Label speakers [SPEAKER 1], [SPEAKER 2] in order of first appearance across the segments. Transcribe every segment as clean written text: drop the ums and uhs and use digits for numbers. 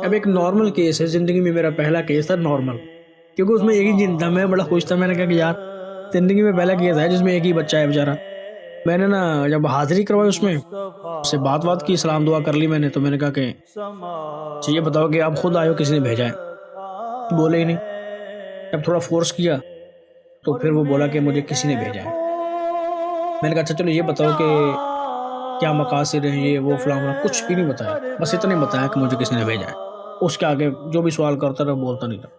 [SPEAKER 1] اب ایک normal case ہے، زندگی میں میرا پہلا کیس تھا نارمل، کیونکہ اس میں ایک ہی جن تھا. میں بڑا خوش تھا، میں نے کہا کہ یار زندگی میں پہلا کیس ہے جس میں ایک ہی بچہ ہے بیچارہ. میں نے نا جب حاضری کروائی اس سے بات کی، سلام دعا کر لی میں نے، تو میں نے کہا کہ اچھا یہ بتاؤ کہ آپ خود آئے ہو کسی نے بھیجا ہے؟ بولے ہی نہیں. جب تھوڑا فورس کیا تو پھر وہ بولا کہ مجھے کسی نے بھیجا ہے. میں نے کہا اچھا چلو یہ بتاؤ کہ کیا مقاصد ہیں، یہ وہ فلاں، کچھ بھی نہیں بتایا، بس اتنا ہی بتایا کہ مجھے کسی نے بھیجا ہے. اس کے آگے جو بھی سوال کرتا رہا بولتا نہیں تھا.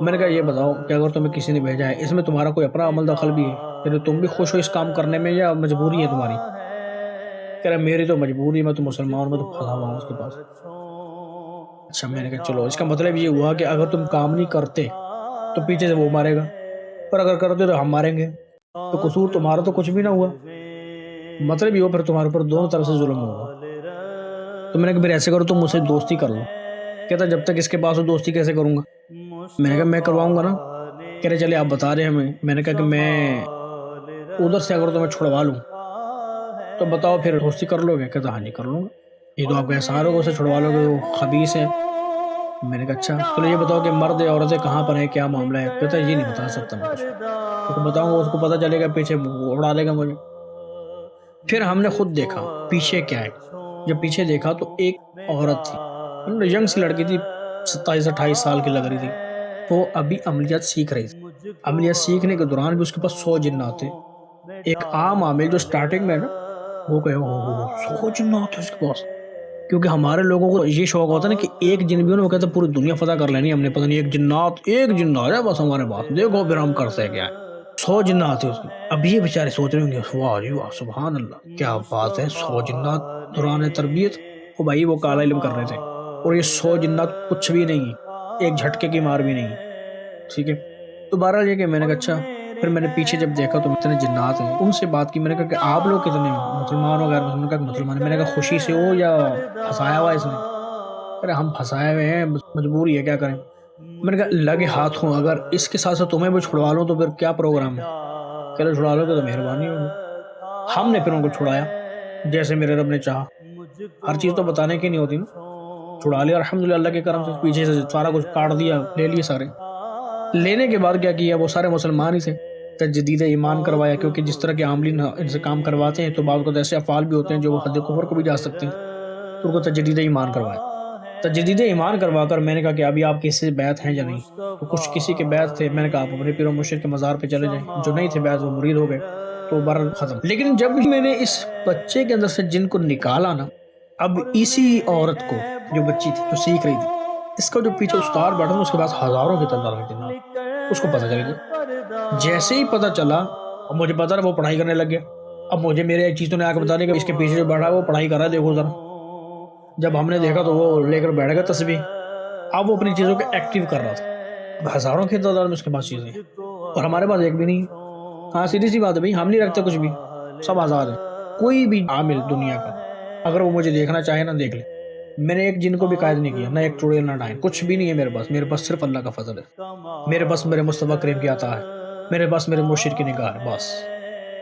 [SPEAKER 1] میں نے کہا یہ بتاؤ کہ اگر تمہیں کسی نے بھیجا ہے، اس میں تمہارا کوئی اپنا عمل دخل بھی ہے، کہ تم بھی خوش ہو اس کام کرنے میں یا مجبوری ہے تمہاری؟ کہہ رہا میری تو مجبوری، میں تو مسلمان، میں تو پھنسا ہوا ہوں اس کے پاس. اچھا میں نے کہا چلو اس کا مطلب یہ ہوا کہ اگر تم کام نہیں کرتے تو پیچھے سے وہ مارے گا، اور اگر کرتے تو ہم ماریں گے، تو قصور تمہارا تو کچھ بھی نہ ہوا. مطلب یہ ہو پھر تمہارے اوپر دونوں طرف سے ظلم ہوگا. تو میں نے کہا پھر ایسے کرو تم مجھ سے دوستی کر لو. کہتا جب تک اس کے پاس ہو دوستی کیسے کروں گا؟ میں نے کہا میں کرواؤں گا نا. کہہ رہے چلے آپ بتا رہے ہیں ہمیں. میں نے کہا کہ میں ادھر سے اگر تمہیں چھڑوا لوں تو بتاؤ پھر دوستی کر لو گے؟ کہتا ہاں جی کر لوں گا. یہ تو آپ کا احسان ہوگا، اسے چھڑوا لو گے، وہ خبیث ہے. میں نے کہا اچھا چلو یہ بتاؤ کہ مرد عورتیں کہاں پر ہیں، کیا معاملہ ہے؟ کہتا یہ نہیں بتا سکتا میں کچھ، کیونکہ بتاؤں گا اس کو پتہ چلے گا، پیچھے وہ اڑا لے گا مجھے. پھر ہم نے خود دیکھا پیچھے کیا ہے. جب پیچھے دیکھا تو ایک عورت تھی، ینگ سی لڑکی تھی، 27-28 سال کی لگ رہی تھی. وہ ابھی عملیات سیکھ رہی تھی. عملیات سیکھنے کے دوران بھی اس کے پاس 100 جنات تھے. ایک عام عامل جو سٹارٹنگ میں نا وہ کہے 100 جنات ہے اس کے پاس. کیونکہ ہمارے لوگوں کو یہ شوق ہوتا ہے نا کہ ایک جن بھی ہو نا وہ کہتا ہے پوری دنیا فتح کر لینی، ہم نے پتہ نہیں ایک جنات ہے بس ہمارے پاس، دیکھو پھر ہم کرتے کیا ہے. 100 جنات تھے اس میں. اب یہ بیچارے سوچ رہے ہوں گے واہ جی واہ سبحان اللہ کیا بات ہے، 100 جنات دوران تربیت. وہ بھائی وہ کالا علم کر رہے تھے، اور یہ 100 جنات کچھ بھی نہیں، ایک جھٹکے کی مار بھی نہیں. ٹھیک ہے. تو بہرحال یہ کہ میں نے کہا اچھا. پھر میں نے پیچھے جب دیکھا تو اتنے جنات ہیں، ان سے بات کی. میں نے کہا کہ آپ لوگ کتنے ہو، مسلمان ہو غیر مسلمان؟ کہا کہ مسلمان ہیں. میں نے کہا خوشی سے ہو یا پھنسایا ہوا اس نے؟ ارے ہم پھنسائے ہوئے ہیں، مجبوری ہے، کیا کریں. میں نے کہا لگے ہاتھ ہوں، اگر اس کے ساتھ تمہیں بھی چھڑوا لوں تو پھر کیا پروگرام ہے؟ کہہ رہے چھڑا لو گے تو مہربانی ہوگی. ہم نے پھر ان کو چھڑایا جیسے میرے رب نے چاہا. ہر چیز تو بتانے کی نہیں ہوتی نا. چھڑا لیا الحمدللہ اللہ کے کرم سے. پیچھے سے سارا کچھ کاٹ دیا، لے لیے سارے. لینے کے بعد کیا کیا، وہ سارے مسلمان ہی تھے. تجدید ایمان کروایا، کیونکہ جس طرح کے عاملین ان سے کام کرواتے ہیں تو بعض کو ایسے افعال بھی ہوتے ہیں جو وہ حد کفر کو بھی جا سکتے ہیں، تو ان کو تجدید ایمان کروایا. تجدید ایمان کروا کر میں نے کہا کہ ابھی آپ کسی سے بیعت ہیں یا نہیں؟ تو کچھ کسی کے بیعت تھے. میں نے کہا آپ اپنے پیر و مرشد کے مزار پہ چلے جائیں، جو نہیں تھے بیعت وہ مرید ہو گئے. تو بہرحال ختم. لیکن جب میں نے اس بچے کے اندر سے جن کو نکالا نا، اب اسی عورت کو جو بچی تھی جو سیکھ رہی تھی، اس کا جو پیچھے استاد بیٹھا تھا اس کے پاس ہزاروں کی تعداد میں جنات. اس کو پتہ چل گیا. جیسے ہی پتہ چلا، اب مجھے پتا رہا وہ پڑھائی کرنے لگ گیا. اب مجھے میرے ایک چیز تو نے آ کے بتا دی کہ اس کے پیچھے جو بیٹھا ہے وہ پڑھائی کر رہا ہے، دیکھو ذرا. جب ہم نے دیکھا تو وہ لے کر بیٹھ گیا تسبیح. اب وہ اپنی چیزوں کو ایکٹیو کر رہا تھا. اب ہزاروں کی تعداد میں اس کے پاس چیزیں ہیں اور ہمارے پاس ایک بھی نہیں. ہاں سیدھی سی بات ہے بھائی، ہم نہیں رکھتے کچھ بھی، سب آزاد ہے. کوئی بھی عامل دنیا کا اگر وہ مجھے دیکھنا چاہے نا دیکھ لے. میں نے ایک جن کو بھی قائد نہیں کیا، نہ ایک چڑیل نہ ڈائن، کچھ بھی نہیں ہے میرے پاس. میرے پاس صرف اللہ کا فضل ہے. میرے پاس میرے مصطفیٰ کریم کی عطا ہے. میرے پاس میرے مرشد کی نگاہ ہے. بس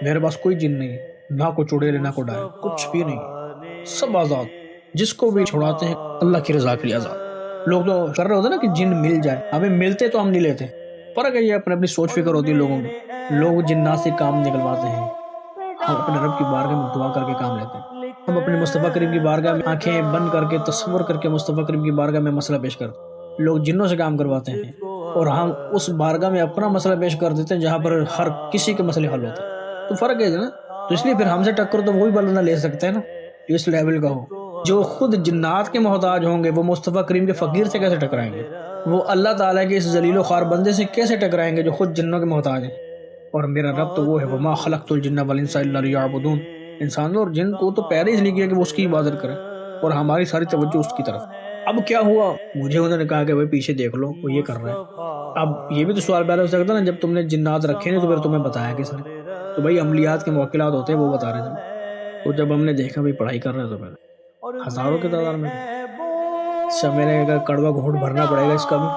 [SPEAKER 1] میرے پاس کوئی جن نہیں ہے، نہ کوئی چڑیل نہ کوئی ڈائن، کچھ بھی نہیں ہے. سب آزاد. جس کو بھی چھوڑاتے ہیں اللہ کی رضا کے لیے آزاد. لوگ تو کر رہے ہوتے نا کہ جن مل جائے، ہمیں ملتے تو ہم نہیں لیتے. فرق ہے یہ اپنے اپنی سوچ فکر ہوتی ہے لوگوں کی. لوگ جنات سے کام نکلواتے ہیں، ہم اپنے رب کی بارگاہ میں دعا کر کے کام لیتے ہیں. ہم اپنے مصطفیٰ کریم کی بارگاہ میں آنکھیں بند کر کے تصور کر کے مصطفیٰ کریم کی بارگاہ میں مسئلہ پیش کرتے ہیں. لوگ جنوں سے کام کرواتے ہیں اور ہم اس بارگاہ میں اپنا مسئلہ پیش کر دیتے ہیں جہاں پر ہر کسی کے مسئلے حل ہوتے ہیں. تو فرق ہے نا. تو اس لیے پھر ہم سے ٹکر تو وہی بندہ لے سکتا ہے نا جو اس لیول کا ہو. جو خود جنات کے محتاج ہوں گے وہ مصطفیٰ کریم کے فقیر سے کیسے ٹکرائیں گے؟ وہ اللہ تعالیٰ کے اس ذلیل و خوار بندے سے کیسے ٹکرائیں گے جو خود جنوں کے محتاج ہیں؟ اور میرا رب تو وہ ہے وما خلقت الجن والانس الا لیعبدون. انسانوں اور جن کو تو پیدا اس لیے کیا کہ وہ اس کی عبادت کریں، اور ہماری ساری توجہ اس کی طرف. اب کیا ہوا، مجھے انہوں نے کہا کہ بھائی پیچھے دیکھ لو وہ یہ کر رہا ہے. اب یہ بھی تو سوال پیدا ہو سکتا ہے نا، جب تم نے جنات رکھے نہیں تو پھر تمہیں بتایا کس نے؟ تو بھائی عملیات کے موکلات ہوتے ہیں وہ بتا رہے تھے. تو جب ہم نے دیکھا بھائی پڑھائی کر رہے ہیں تو پھر ہزاروں کی تعداد میں اچھا میں نے کہا کڑوا گھونٹ بھرنا پڑے گا اس کا بھی،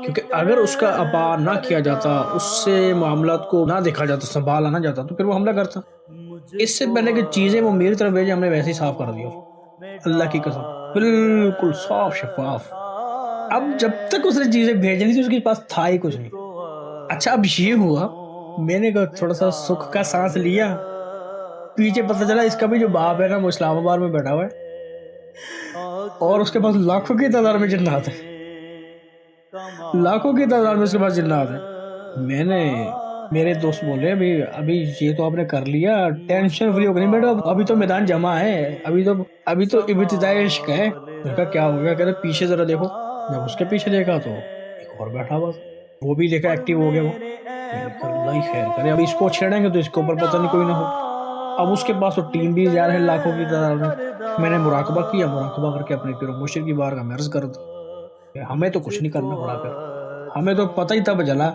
[SPEAKER 1] کیونکہ اگر اس کا اپا نہ کیا جاتا، اس سے معاملات کو نہ دیکھا جاتا، سنبھالا نہ جاتا، تو پھر وہ حملہ کرتا. اس سے پہلے کہ چیزیں وہ میری طرف بھیجے ہم نے ویسے ہی صاف کر دیا. اللہ کی قسم بالکل صاف شفاف. اب جب تک اس نے چیزیں بھیجنی تھی اس کے پاس تھا ہی کچھ نہیں. اچھا اب یہ ہوا میں نے تھوڑا سا سکھ کا سانس لیا, پیچھے پتہ چلا اس کا بھی جو باپ ہے نا وہ اسلام آباد میں بیٹھا ہوا ہے اور اس کے پاس لاکھوں کی تعداد میں جنات ہیں, لاکھوں کی تعداد میں اس کے پاس جنات ہیں. میں نے میرے دوست بولے ابھی یہ تو آپ نے کر لیا, ٹینشن فری ہو کے نہیں بیٹھو, ابھی تو میدان جمع ہے, ابھی تو ابتدائی عشق ہے. کیا ہو گیا, کہتے پیچھے ذرا دیکھو. جب اس کے پیچھے دیکھا تو ایک اور بیٹھا ہوا, وہ بھی دیکھا ایکٹیو ہو گیا. وہ اللہ ہی خیر کرے, اب اس کو چھیڑیں گے تو اس کے اوپر پتہ نہیں کوئی نہ ہو. اب اس کے پاس تو ٹیم بھی جا رہے ہیں لاکھوں کی تعداد میں نے مراقبہ کیا, مراقبہ کر کے اپنے پیر و مرشد کی بارگاہ میں عرض کر دی ہمیں تو کچھ نہیں کرنا پڑا. پھر ہمیں تو پتہ ہی تب چلا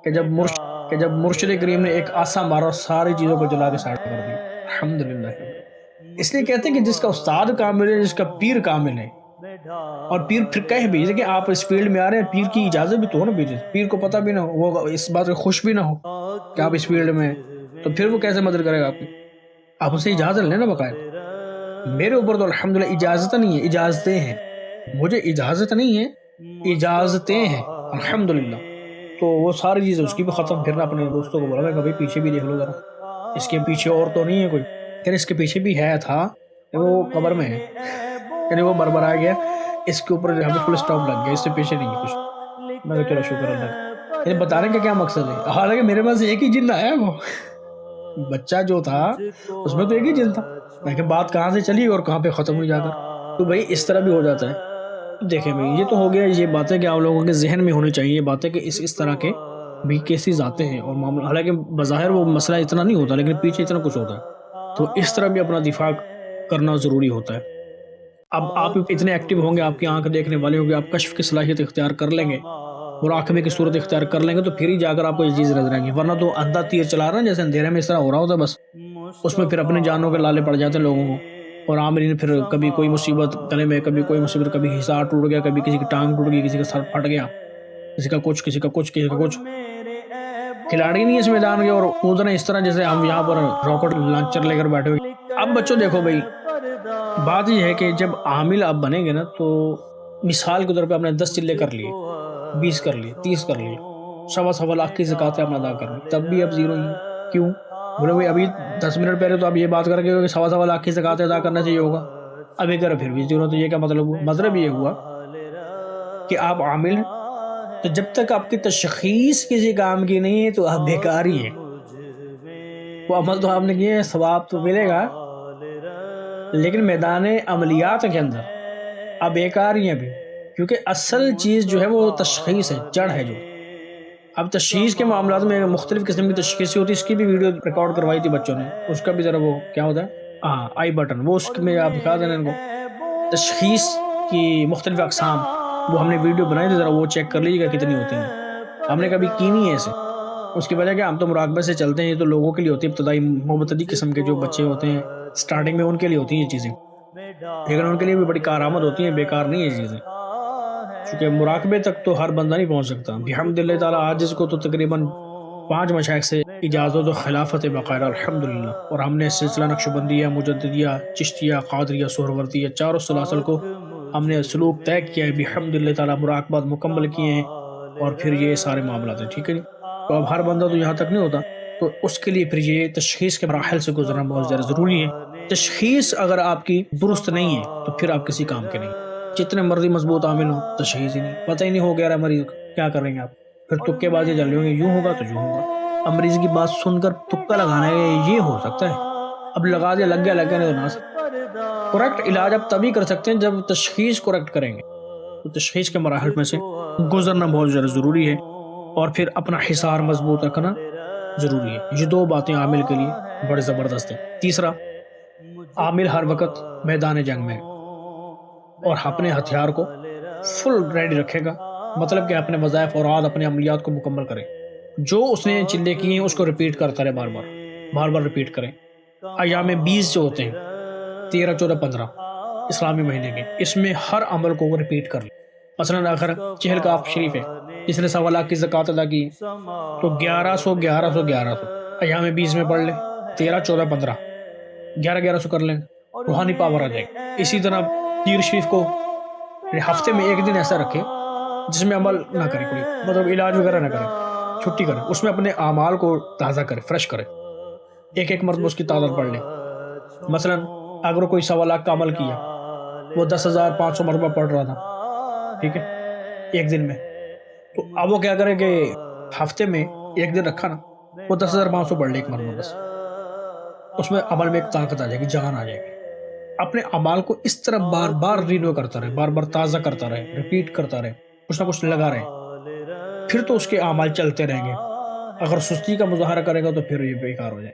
[SPEAKER 1] کہ جب مرشد کریم نے ایک آسا مارا اور ساری چیزوں کو جلا کے سائڈ کر دی. الحمدللہ. اس لیے کہتے ہیں کہ جس کا استاد کامل ہے, جس کا پیر کامل ہے, اور پیر پھر کہہ بھی کہ آپ اس فیلڈ میں آ رہے ہیں, پیر کی اجازت بھی تو ہو نا. پیر کو پتہ بھی نہ ہو, وہ اس بات سے خوش بھی نہ ہو کہ آپ اس فیلڈ میں ہیں, تو پھر وہ کیسے مدد کرے گا آپ کی. آپ اسے اجازت لیں نا باقاعدہ. میرے اوپر تو الحمدللہ اجازت نہیں ہے, اجازتیں ہیں. مجھے اجازت نہیں ہے, اجازتیں ہیں الحمدللہ. تو وہ ساری چیزیں اس کی بھی ختم. پھر اپنے دوستوں کو بولا میں کبھی پیچھے بھی دیکھ لو ذرا, اس کے پیچھے اور تو نہیں ہے کوئی. پھر اس کے پیچھے بھی ہے تھا, وہ قبر میں ہے, یعنی وہ بربر آ گیا, اس کے اوپر ہمیں فل سٹاپ لگ گیا, اس سے پیچھے نہیں ہے کچھ. میں چلو شکر اللہ کا. یعنی بتانے کا کیا مقصد ہے, حالانکہ میرے پاس ایک ہی جن آیا, وہ بچہ جو تھا اس میں تو ایک ہی جن تھا, لیکن بات کہاں سے چلی اور کہاں پہ ختم ہوئی جا کر. تو بھائی اس طرح بھی ہو جاتا ہے. دیکھیں بھائی یہ تو ہو گیا, یہ باتیں کہ آپ لوگوں کے ذہن میں ہونی چاہیے, یہ باتیں کہ اس طرح کے بھی کیسز آتے ہیں اور معاملہ, حالانکہ بظاہر وہ مسئلہ اتنا نہیں ہوتا لیکن پیچھے اتنا کچھ ہوتا ہے. تو اس طرح بھی اپنا دفاع کرنا ضروری ہوتا ہے. اب آپ اتنے ایکٹیو ہوں گے, آپ کی آنکھ دیکھنے والے ہوں گے, آپ کشف کی صلاحیت اختیار کر لیں گے, مراقبے کی صورت اختیار کر لیں گے, تو پھر ہی جا کر آپ کو یہ چیز نظر آئے گی. ورنہ تو اندھا تیر چلا رہا ہے جیسے اندھیرے میں, اس طرح ہو رہا ہوتا ہے بس. اس میں پھر اپنی جانوں کے لالے پڑ جاتے ہیں لوگوں کو. اور عامرین پھر کبھی کوئی مصیبت گلے میں, کبھی کوئی مصیبت, کبھی حصار ٹوٹ گیا, کبھی کسی کی ٹانگ ٹوٹ گئی, کسی کا سر پھٹ گیا, کسی کا کچھ, کسی کا کچھ, کسی کا کچھ. کھلاڑی نہیں ہے اس میدان کے, اور کودنا اس طرح جیسے ہم یہاں پر راکٹ لانچر لے کر بیٹھے ہوئے. اب بچوں دیکھو بھائی, بات یہ ہے کہ جب عامل آپ بنیں گے نا, تو مثال کے طور پہ آپ نے 10 چلے کر لیے, 20 کر لیے, 30 کر لیے, 1.25 لاکھ کی زکوٰۃ آپ نے ادا کرنی, تب بھی اب زیرو ہی ہے. کیوں بولے بھائی ابھی 10 منٹ پہلے تو آپ یہ بات کر کے کہ 1.25 لاکھ کی زکوٰۃ ادا کرنا چاہیے ہوگا, ابھی کر پھر بھی زیرو. تو یہ کیا مطلب ہوا؟ مطلب یہ ہوا کہ آپ عامل ہیں, تو جب تک آپ کی تشخیص کسی کام کی نہیں ہے تو آپ بیکار ہی ہیں. وہ عمل تو آپ نے کیے ہیں, ثواب تو ملے گا, لیکن میدان عملیات کے اندر آپ بیکار ہی ہیں ابھی, کیونکہ اصل چیز جو ہے وہ تشخیص ہے, جڑ ہے جو. اب تشخیص کے معاملات میں مختلف قسم کی تشخیص ہوتی ہے, اس کی بھی ویڈیو ریکارڈ کروائی تھی بچوں نے, اس کا بھی ذرا وہ کیا ہوتا ہے, آئی بٹن, وہ اس میں آپ دکھا دینا ان کو. تشخیص کی مختلف اقسام وہ ہم نے ویڈیو بنائی تھی, ذرا وہ چیک کر لیجیے گا کتنی ہوتی ہیں. ہم نے کبھی کی نہیں ہے ایسے. اس کی وجہ کہ ہم تو مراقبے سے چلتے ہیں, تو لوگوں کے لیے ہوتی ہے, ابتدائی مبتدی قسم کے جو بچے ہوتے ہیں سٹارٹنگ میں, ان کے لیے ہوتی ہیں یہ چیزیں, لیکن ان کے لیے بھی بڑی کارآمد ہوتی ہیں, بیکار نہیں ہے یہ چیزیں. چونکہ مراقبے تک تو ہر بندہ نہیں پہنچ سکتا. بحمدللہ تعالیٰ آج اس کو تو تقریباً 5 مشائخ سے اجازت و خلافت باقاعدہ الحمدللہ, اور ہم نے سلسلہ نقشبندیہ, مجددیہ, چشتیہ, قادریہ, سہروردیہ, چاروں سلاسل کو ہم نے سلوک طے کیا ہے بحمدللہ تعالیٰ, مراقبات مکمل کیے ہیں, اور پھر یہ سارے معاملات ہیں. ٹھیک ہے جی. تو اب ہر بندہ تو یہاں تک نہیں ہوتا, تو اس کے لیے پھر یہ تشخیص کے مراحل سے گزرنا بہت زیادہ ضروری ہے. تشخیص اگر آپ کی درست نہیں ہے تو پھر آپ کسی کام کے نہیں. جتنے مرضی مضبوط عامل ہوں, تشخیص ہی نہیں, پتہ ہی نہیں ہو گیا رہا مریض کو, کیا کریں گے آپ؟ پھر تکے بازی چل رہے ہوں گے, یوں ہوگا تو یوں ہوگا. اب مریض کی بات سن کر تکا لگانا ہے, یہ ہو سکتا ہے, اب لگا دیا, لگ گیا نہیں تو نہ سکتا. کریکٹ علاج آپ تبھی کر سکتے ہیں جب تشخیص کریکٹ کریں گے. تو تشخیص کے مراحل میں سے گزرنا بہت زیادہ ضروری ہے, اور پھر اپنا حصار مضبوط رکھنا ضروری ہے. یہ 2 باتیں عامل کے لیے بڑے زبردست ہیں. تیسرا, عامل ہر وقت میدان جنگ میں اور اپنے ہتھیار کو فل ریڈی رکھے گا, مطلب کہ اپنے وظائف اور اپنے عملیات کو مکمل کرے. جو اس نے چلے کیے ہیں اس کو ریپیٹ کرتا رہے, بار بار ریپیٹ کریں. ایام 20 جو ہوتے ہیں 13, 14, 15 اسلامی مہینے کے, اس میں ہر عمل کو وہ ریپیٹ کر لیں. مثلا اگر چہلکاف شریف ہے, جس نے 1.25 لاکھ کی زکوٰۃ ادا کی تو 1100 ایام 20 میں پڑھ لیں, 13, 14, 15 1100 کر لیں, روحانی پاور آ جائے گا. اسی طرح تیر شریف کو ہفتے میں ایک دن ایسا رکھے جس میں عمل نہ کرے، کوئی مطلب علاج وغیرہ نہ کرے، چھٹی کرے، اس میں اپنے اعمال کو تازہ کرے، فریش کرے، ایک ایک مرتبہ اس کی تعداد پڑھ لے۔ مثلا اگر کوئی 1.25 لاکھ کا عمل کیا، وہ 10,500 مرتبہ پڑھ رہا تھا، ٹھیک ہے، ایک دن میں، تو اب وہ کیا کرے کہ ہفتے میں ایک دن رکھا نا، وہ 10,500 پڑھ لے ایک مرتبہ بس، اس میں عمل میں ایک طاقت آ جائے گی، جان آ جائے گی۔ اپنے اعمال کو اس طرح بار بار رینیو کرتا رہے، بار بار تازہ کرتا رہے، ریپیٹ کرتا رہے، کچھ نہ کچھ لگا رہے، پھر تو اس کے اعمال چلتے رہیں گے۔ اگر سستی کا مظاہرہ کرے گا تو پھر یہ بیکار ہو جائے۔